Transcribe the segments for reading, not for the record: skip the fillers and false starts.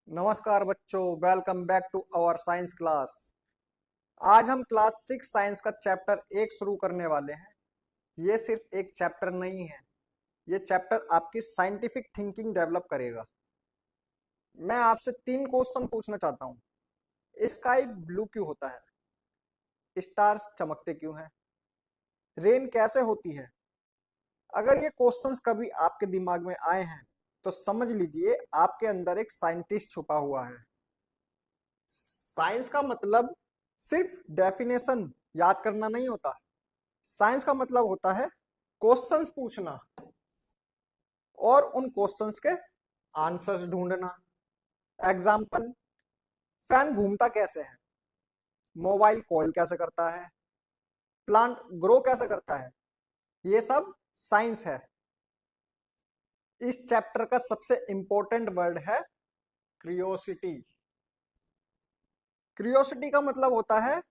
नमस्कार बच्चों, welcome back to our science class. आज हम क्लास 6 साइंस का चैप्टर 1 शुरू करने वाले हैं। ये सिर्फ एक चैप्टर नहीं है, ये चैप्टर आपकी साइंटिफिक थिंकिंग डेवलप करेगा। मैं आपसे 3 क्वेश्चन पूछना चाहता हूँ। स्काई ब्लू क्यों होता है? स्टार्स चमकते क्यों हैं? रेन कैसे होती है? अगर ये क्वेश्चंस कभी आपके दिमाग में आए हैं तो समझ लीजिए आपके अंदर एक साइंटिस्ट छुपा हुआ है। साइंस का मतलब सिर्फ डेफिनेशन याद करना नहीं होता। साइंस का मतलब होता है क्वेश्चंस पूछना और उन क्वेश्चंस के आंसर्स ढूंढना। एग्जाम्पल, फैन घूमता कैसे है? मोबाइल कॉल कैसे करता है? प्लांट ग्रो कैसे करता है? ये सब साइंस है। इस चैप्टर का सबसे इंपॉर्टेंट वर्ड है क्रियोसिटी। क्रियोसिटी का मतलब होता है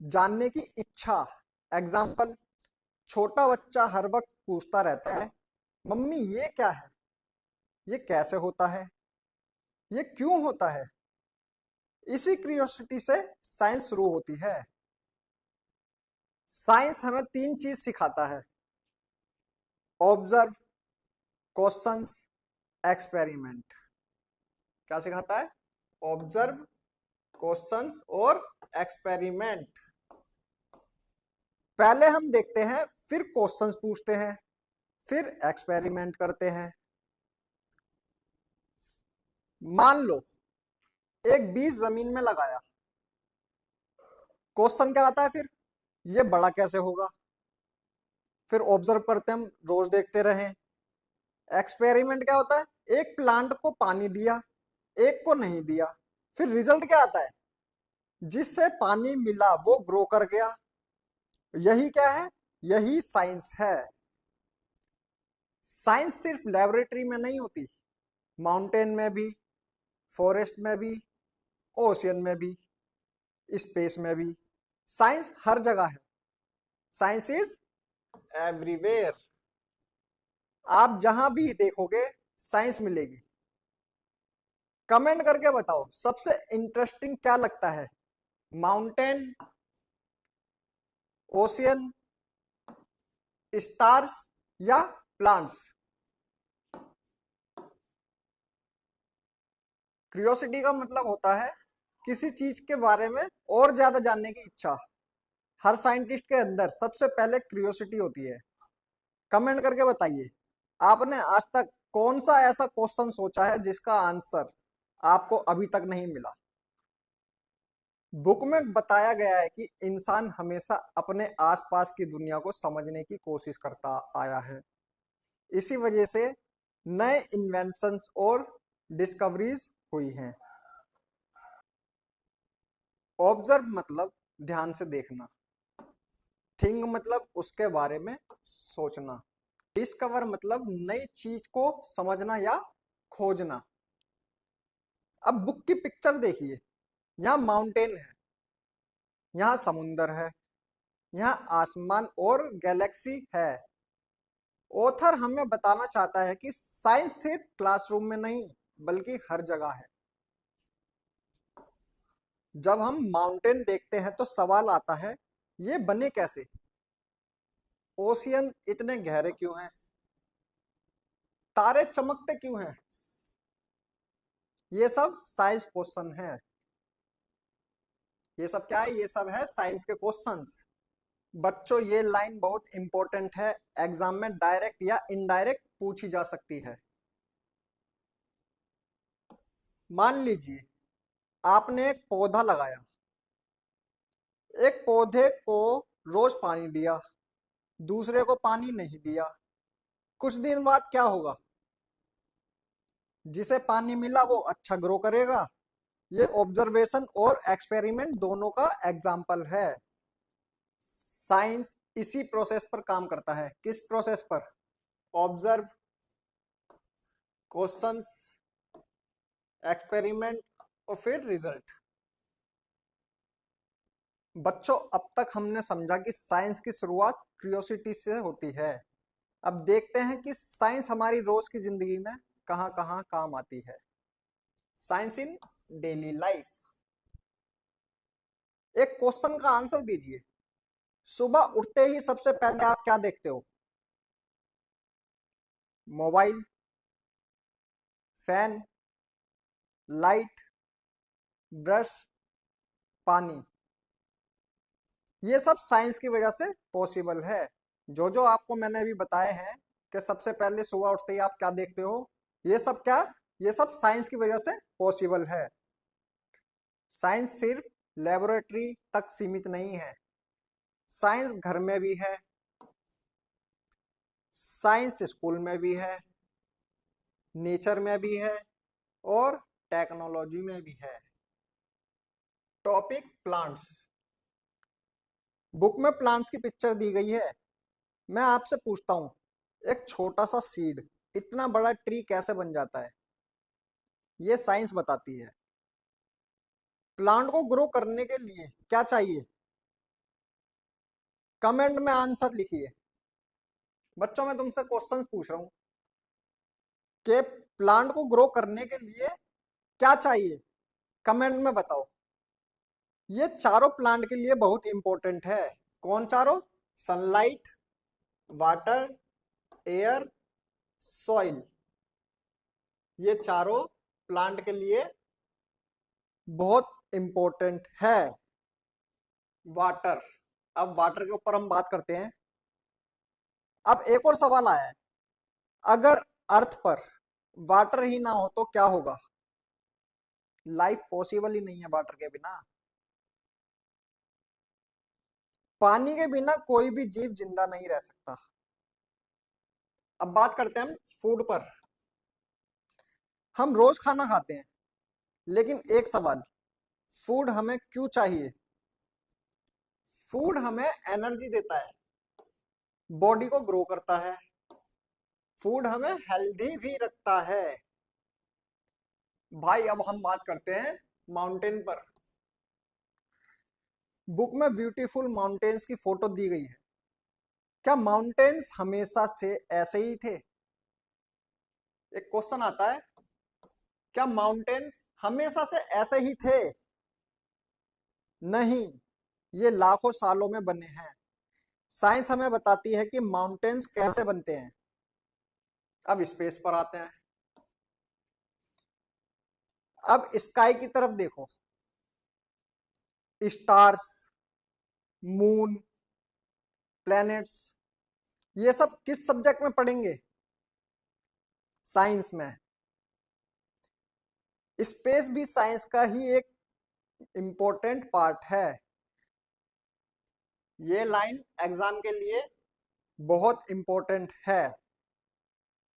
जानने की इच्छा। एग्जाम्पल, छोटा बच्चा हर वक्त पूछता रहता है, मम्मी ये क्या है? ये कैसे होता है? ये क्यों होता है? इसी क्यूरियोसिटी से साइंस शुरू होती है। साइंस हमें 3 चीज सिखाता है: ऑब्जर्व, क्वेश्चंस, एक्सपेरिमेंट। क्या सिखाता है? ऑब्जर्व, क्वेश्चंस और एक्सपेरिमेंट। पहले हम देखते हैं, फिर क्वेश्चंस पूछते हैं, फिर एक्सपेरिमेंट करते हैं। मान लो एक बीज जमीन में लगाया। क्वेश्चन क्या आता है फिर? ये बड़ा कैसे होगा? फिर ऑब्जर्व करते हैं, हम रोज देखते रहे। एक्सपेरिमेंट क्या होता है? एक प्लांट को पानी दिया, एक को नहीं दिया, फिर रिजल्ट क्या आता है? जिससे पानी मिला वो ग्रो कर गया। यही क्या है? यही साइंस है। साइंस सिर्फ लेबोरेटरी में नहीं होती, माउंटेन में भी, फॉरेस्ट में भी, ओशियन में भी, स्पेस में भी। साइंस हर जगह है। Science is everywhere. आप जहां भी देखोगे साइंस मिलेगी। कमेंट करके बताओ सबसे इंटरेस्टिंग क्या लगता है, माउंटेन, ओशियन, स्टार्स या प्लांट्स? क्यूरियोसिटी का मतलब होता है किसी चीज के बारे में और ज्यादा जानने की इच्छा। हर साइंटिस्ट के अंदर सबसे पहले क्यूरियोसिटी होती है। कमेंट करके बताइए, आपने आज तक कौन सा ऐसा क्वेश्चन सोचा है जिसका आंसर आपको अभी तक नहीं मिला? बुक में बताया गया है कि इंसान हमेशा अपने आसपास की दुनिया को समझने की कोशिश करता आया है। इसी वजह से नए इन्वेंशंस और डिस्कवरीज हुई हैं। ऑब्जर्व मतलब ध्यान से देखना। थिंक मतलब उसके बारे में सोचना। डिस्कवर मतलब नई चीज को समझना या खोजना। अब बुक की पिक्चर देखिए, यहाँ माउंटेन है, यहाँ समुंदर है, यहाँ आसमान और गैलेक्सी है। ऑथर हमें बताना चाहता है कि साइंस सिर्फ क्लासरूम में नहीं बल्कि हर जगह है। जब हम माउंटेन देखते हैं तो सवाल आता है, ये बने कैसे? ओशियन इतने गहरे क्यों हैं? तारे चमकते क्यों हैं? ये सब साइंस क्वेश्चन है। ये सब क्या है? ये सब है साइंस के क्वेश्चंस। बच्चों, ये लाइन बहुत इंपॉर्टेंट है, एग्जाम में डायरेक्ट या इनडायरेक्ट पूछी जा सकती है। मान लीजिए आपने एक पौधा लगाया, एक पौधे को रोज पानी दिया, दूसरे को पानी नहीं दिया। कुछ दिन बाद क्या होगा? जिसे पानी मिला वो अच्छा ग्रो करेगा। ये ऑब्जर्वेशन और एक्सपेरिमेंट दोनों का एग्जाम्पल है। साइंस इसी प्रोसेस पर काम करता है। किस प्रोसेस पर? ऑब्जर्व, क्वेश्चंस, एक्सपेरिमेंट और फिर रिजल्ट। बच्चों, अब तक हमने समझा कि साइंस की शुरुआत क्यूरियोसिटी से होती है। अब देखते हैं कि साइंस हमारी रोज की जिंदगी में कहां कहां काम आती है। साइंस इन डेली लाइफ। एक क्वेश्चन का आंसर दीजिए। सुबह उठते ही सबसे पहले आप क्या देखते हो? मोबाइल, फैन, लाइट, ब्रश, पानी। ये सब साइंस की वजह से पॉसिबल है। जो जो आपको मैंने अभी बताए हैं कि सबसे पहले सुबह उठते ही आप क्या देखते हो, ये सब क्या, ये सब साइंस की वजह से पॉसिबल है। साइंस सिर्फ लेबोरेटरी तक सीमित नहीं है, साइंस घर में भी है, साइंस स्कूल में भी है, नेचर में भी है और टेक्नोलॉजी में भी है। Topic plants. बुक में प्लांट्स की पिक्चर दी गई है। मैं आपसे पूछता हूं, एक छोटा सा सीड इतना बड़ा ट्री कैसे बन जाता है? ये साइंस बताती है। प्लांट को ग्रो करने के लिए क्या चाहिए? कमेंट में आंसर लिखिए। बच्चों, मैं तुमसे क्वेश्चंस पूछ रहा हूं कि प्लांट को ग्रो करने के लिए क्या चाहिए, कमेंट में बताओ। ये चारों प्लांट के लिए बहुत इंपॉर्टेंट है। कौन चारों? Sunlight, water, air, soil. ये चारों प्लांट के लिए बहुत इंपॉर्टेंट है। वाटर। अब वाटर के ऊपर हम बात करते हैं। अब एक और सवाल आया है, अगर अर्थ पर वाटर ही ना हो तो क्या होगा? लाइफ पॉसिबल ही नहीं है वाटर के बिना। पानी के बिना कोई भी जीव जिंदा नहीं रह सकता। अब बात करते हैं हम फूड पर। हम रोज खाना खाते हैं, लेकिन एक सवाल, फूड हमें क्यों चाहिए? फूड हमें एनर्जी देता है, बॉडी को ग्रो करता है, फूड हमें हेल्दी भी रखता है। भाई अब हम बात करते हैं माउंटेन पर। बुक में ब्यूटीफुल माउंटेन्स की फोटो दी गई है। क्या माउंटेन्स हमेशा से ऐसे ही थे? एक क्वेश्चन आता है, क्या माउंटेन्स हमेशा से ऐसे ही थे? नहीं, ये लाखों सालों में बने हैं। साइंस हमें बताती है कि माउंटेन्स कैसे बनते हैं। अब स्पेस पर आते हैं। अब स्काई की तरफ देखो। स्टार्स, मून, प्लैनेट्स, ये सब किस सब्जेक्ट में पढ़ेंगे? साइंस में। स्पेस भी साइंस का ही एक इंपॉर्टेंट पार्ट है। ये लाइन एग्जाम के लिए बहुत इंपॉर्टेंट है।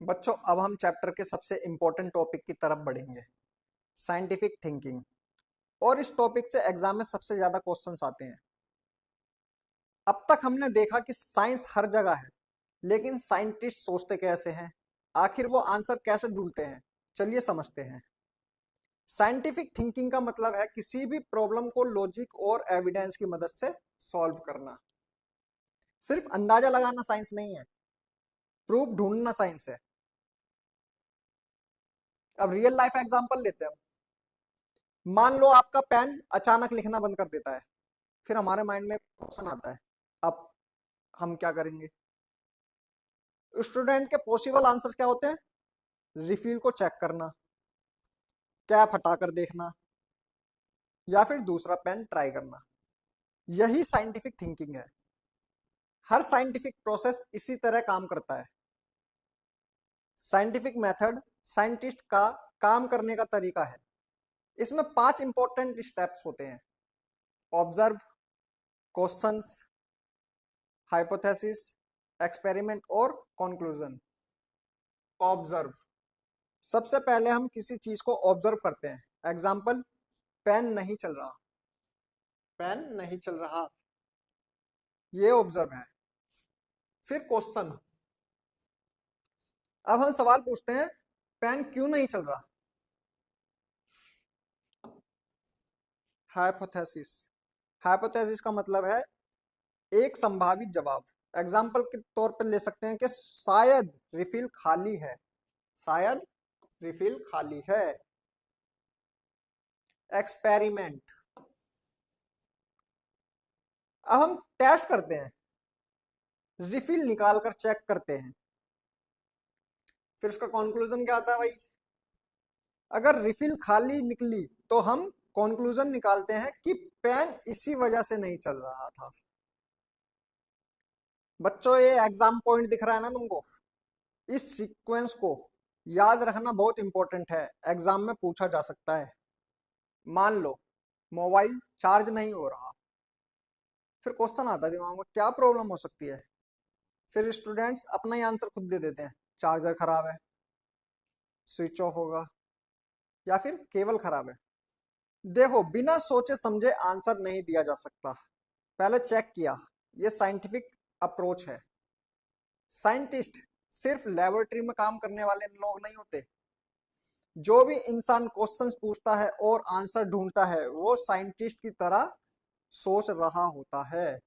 बच्चों, अब हम चैप्टर के सबसे इंपॉर्टेंट टॉपिक की तरफ बढ़ेंगे, साइंटिफिक थिंकिंग। और इस टॉपिक से एग्जाम में सबसे ज्यादा क्वेश्चंस आते हैं। अब तक हमने देखा कि साइंस हर जगह है, लेकिन साइंटिस्ट सोचते कैसे हैं, आखिर वो आंसर कैसे ढूंढते हैं? चलिए समझते हैं। साइंटिफिक थिंकिंग का मतलब है किसी भी प्रॉब्लम को लॉजिक और एविडेंस की मदद से सॉल्व करना। सिर्फ अंदाजा लगाना साइंस नहीं है, प्रूफ ढूंढना साइंस है। अब रियल लाइफ एग्जांपल लेते हैं। मान लो आपका पेन अचानक लिखना बंद कर देता है, फिर हमारे माइंड में क्वेश्चन आता है, अब हम क्या करेंगे? स्टूडेंट के पॉसिबल आंसर क्या होते हैं? रिफिल को चेक करना, कैप हटाकर देखना, या फिर दूसरा पेन ट्राई करना। यही साइंटिफिक थिंकिंग है। हर साइंटिफिक प्रोसेस इसी तरह काम करता है। साइंटिफिक मेथड साइंटिस्ट का काम करने का तरीका है। इसमें 5 इंपॉर्टेंट स्टेप्स होते हैं: ऑब्जर्व, क्वेश्चंस, हाइपोथेसिस, एक्सपेरिमेंट और कंक्लूजन। ऑब्जर्व। सबसे पहले हम किसी चीज को ऑब्जर्व करते हैं। एग्जाम्पल, पेन नहीं चल रहा, पेन नहीं चल रहा, ये ऑब्जर्व है। फिर क्वेश्चन। अब हम सवाल पूछते हैं, पेन क्यों नहीं चल रहा? हाइपोथेसिस। हाइपोथेसिस का मतलब है एक संभावित जवाब। एग्जाम्पल के तौर पर ले सकते हैं कि शायद रिफिल खाली है, शायद रिफिल खाली है। एक्सपेरिमेंट। अब हम टेस्ट करते हैं, रिफिल निकाल कर चेक करते हैं, फिर उसका कंक्लूजन क्या आता है भाई। अगर रिफिल खाली निकली तो हम कंक्लूजन निकालते हैं कि पेन इसी वजह से नहीं चल रहा था। बच्चों ये एग्जाम पॉइंट दिख रहा है ना तुमको, इस सीक्वेंस को याद रखना बहुत इंपॉर्टेंट है, एग्जाम में पूछा जा सकता है। मान लो मोबाइल चार्ज नहीं हो रहा, फिर क्वेश्चन आता है दिमाग में क्या प्रॉब्लम हो सकती है, फिर स्टूडेंट्स अपना ही आंसर खुद दे देते हैं, चार्जर खराब है, स्विच ऑफ होगा, या फिर केबल खराब है। देखो बिना सोचे समझे आंसर नहीं दिया जा सकता, पहले चेक किया, ये साइंटिफिक अप्रोच है। साइंटिस्ट सिर्फ लेबोरेटरी में काम करने वाले लोग नहीं होते, जो भी इंसान क्वेश्चंस पूछता है और आंसर ढूंढता है वो साइंटिस्ट की तरह सोच रहा होता है।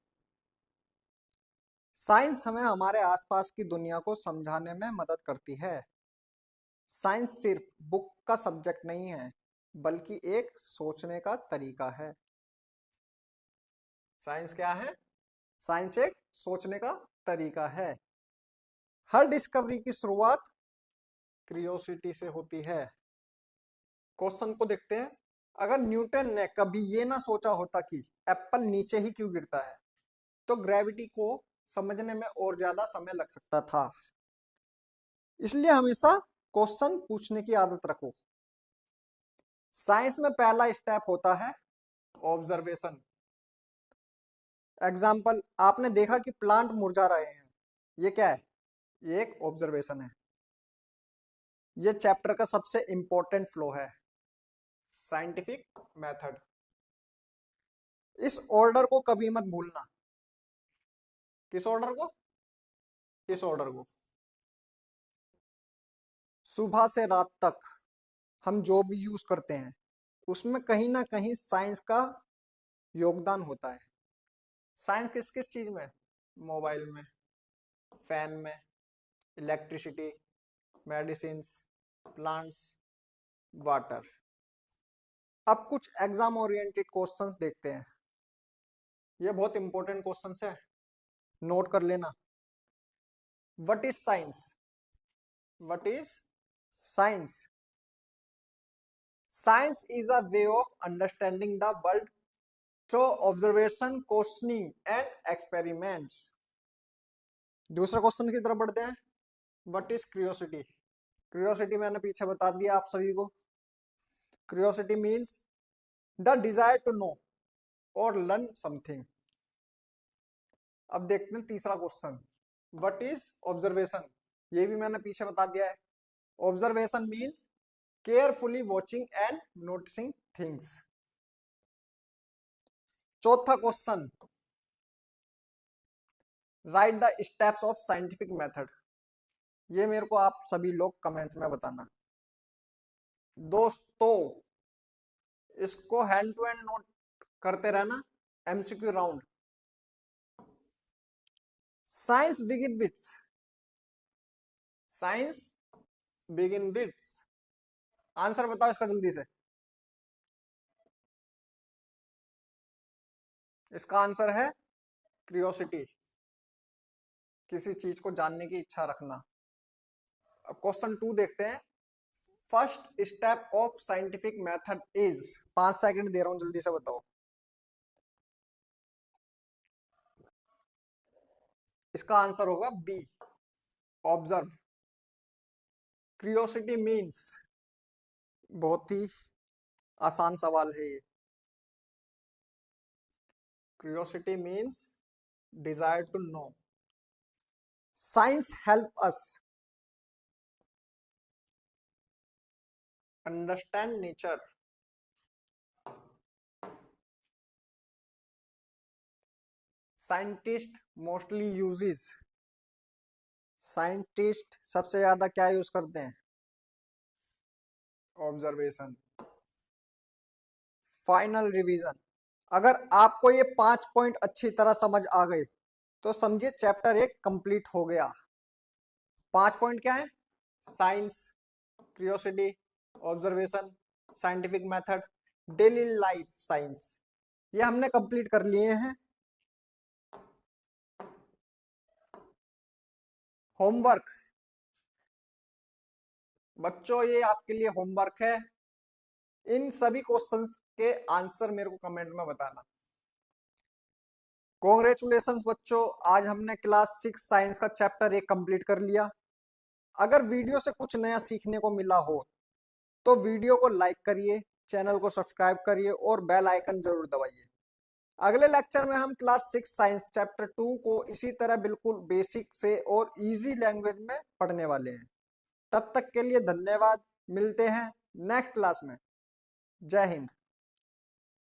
साइंस हमें हमारे आसपास की दुनिया को समझाने में मदद करती है। साइंस सिर्फ बुक का सब्जेक्ट नहीं है, बल्कि एक सोचने का तरीका है। साइंस क्या है? साइंस एक सोचने का तरीका है। हर डिस्कवरी की शुरुआत क्यूरियोसिटी से होती है। क्वेश्चन को देखते हैं, अगर न्यूटन ने कभी ये ना सोचा होता कि एप्पल नीचे ही क्यों गिरता है, तो ग्रेविटी को समझने में और ज्यादा समय लग सकता था। इसलिए हमेशा क्वेश्चन पूछने की आदत रखो। साइंस में पहला स्टेप होता है ऑब्जर्वेशन। एग्जाम्पल, आपने देखा कि प्लांट मुरझा रहे हैं, ये क्या है? ये एक ऑब्जर्वेशन है। ये चैप्टर का सबसे इंपॉर्टेंट फ्लो है, साइंटिफिक मेथड। इस ऑर्डर को कभी मत भूलना। किस ऑर्डर को? इस ऑर्डर को। सुबह से रात तक हम जो भी यूज करते हैं उसमें कहीं ना कहीं साइंस का योगदान होता है। साइंस किस किस चीज में? मोबाइल में, फैन में, इलेक्ट्रिसिटी, मेडिसिन्स, प्लांट्स, वाटर। अब कुछ एग्जाम ओरिएंटेड क्वेश्चंस देखते हैं। ये बहुत इंपॉर्टेंट क्वेश्चंस है, नोट कर लेना। What is science? What is science? Science is a way of understanding the world through observation, questioning and experiments. दूसरा क्वेश्चन की तरफ बढ़ते हैं। What is curiosity? क्यूरियोसिटी मैंने पीछे बता दिया आप सभी को। Curiosity means the desire to know और लर्न समथिंग। अब देखते हैं तीसरा क्वेश्चन, व्हाट इज ऑब्जर्वेशन? ये भी मैंने पीछे बता दिया है। Observation means carefully watching and noticing things. चौथा question, right the steps of scientific method. ये मेरे को आप सभी लोग कमेंट में बताना। दोस्तों इसको हैंड टू हैंड नोट करते रहना, MCQ round. Science begin with, science begin with, answer बताओ इसका जल्दी से। इसका आंसर है क्यूरियोसिटी, किसी चीज को जानने की इच्छा रखना। अब क्वेश्चन 2 देखते हैं। First step of scientific method is, 5 second दे रहा हूं जल्दी से बताओ। इसका आंसर होगा बी, ऑब्जर्व। क्यूरियोसिटी मीन्स, बहुत ही आसान सवाल है ये। Curiosity means desire to know. Science help us understand nature. Scientist mostly uses, scientist सबसे ज्यादा क्या यूज करते हैं? ऑब्जर्वेशन। फाइनल रिवीजन, अगर आपको ये 5 पॉइंट अच्छी तरह समझ आ गए तो समझिए चैप्टर 1 कंप्लीट हो गया। 5 पॉइंट क्या है? Science, curiosity, observation, scientific method, daily life science, ये हमने कंप्लीट कर लिए हैं। होमवर्क बच्चों, ये आपके लिए होमवर्क है। इन सभी क्वेश्चंस के आंसर मेरे को कमेंट में बताना। कॉन्ग्रेचुलेशंस बच्चों, आज हमने क्लास 6 साइंस का चैप्टर 1 कंप्लीट कर लिया। अगर वीडियो से कुछ नया सीखने को मिला हो तो वीडियो को लाइक करिए, चैनल को सब्सक्राइब करिए और बेल आइकन जरूर दबाइए। अगले लेक्चर में हम क्लास 6 साइंस चैप्टर 2 को इसी तरह बिल्कुल बेसिक से और इजी लैंग्वेज में पढ़ने वाले हैं। तब तक के लिए धन्यवाद, मिलते हैं नेक्स्ट क्लास में। जय हिंद।